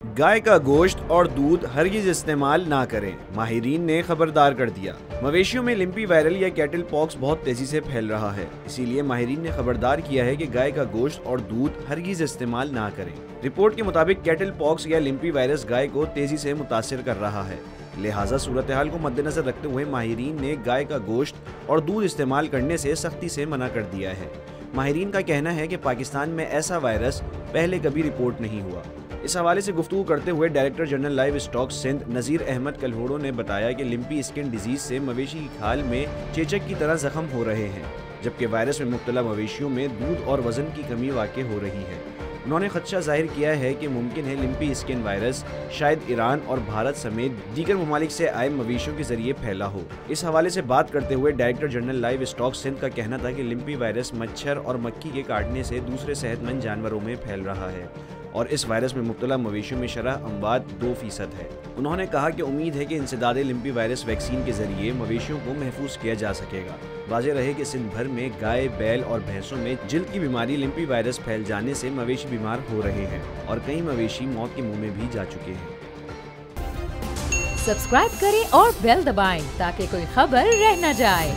گائے کا گوشت اور دودھ ہرگز استعمال نہ کریں، ماہرین نے خبردار کر دیا۔ مویشیوں میں لمپی وائرل یا کیٹل پاکس بہت تیزی سے پھیل رہا ہے، اسی لیے ماہرین نے خبردار کیا ہے کہ گائے کا گوشت اور دودھ ہرگز استعمال نہ کریں۔ رپورٹ کے مطابق کیٹل پاکس یا لمپی وائرس گائے کو تیزی سے متاثر کر رہا ہے، لہٰذا صورتحال کو مد نظر رکھتے ہوئے ماہرین نے گائے کا گوشت اور دودھ استعمال کرنے سے سختی سے منع کر دیا ہے۔ ماہرین کا کہنا ہے کہ پاکستان میں ایسا وائرس پہلے کبھی رپورٹ نہیں ہوا۔ اس حوالے سے گفتگو کرتے ہوئے director general livestock Sindh Nazir Ahmed Kalhoro نے بتایا کہ لمپی اسکن ڈیزیز سے مویشی کی کھال میں چیچک کی طرح زخم ہو رہے ہیں، جبکہ وائرس میں مبتلا مویشیوں میں دودھ اور وزن کی کمی واقع ہو رہی ہے۔ انہوں نے خدشہ ظاہر کیا ہے کہ ممکن ہے لمپی اسکن وائرس شاید ایران اور بھارت سمیت دیگر ممالک سے آئے مویشیوں کے ذریعے پھیلا ہو۔ اس حوالے سے بات کرتے ہوئے director general livestock Sindh کا کہنا تھا کہ لمپی وائرس مچھر اور مکھی کے کاٹنے سے دوسرے صحت مند جانوروں میں پھیل رہا ہے اور اس وائرس میں مبتلا مویشیوں میں شرح اموات 2% ہے۔ انہوں نے کہا کہ امید ہے کہ انسداد لمپی وائرس ویکسین کے ذریعے مویشیوں کو محفوظ کیا جا سکے گا۔ واضح رہے کہ سندھ بھر میں گائے، بیل اور بھینسوں میں جلد کی بیماری لمپی وائرس پھیل جانے سے مویشی بیمار ہو رہے ہیں اور کئی مویشی موت کے منہ میں بھی جا چکے ہیں۔ سبسکرائب کریں اور بیل دبائیں تاکہ کوئی خبر رہ نہ جائے۔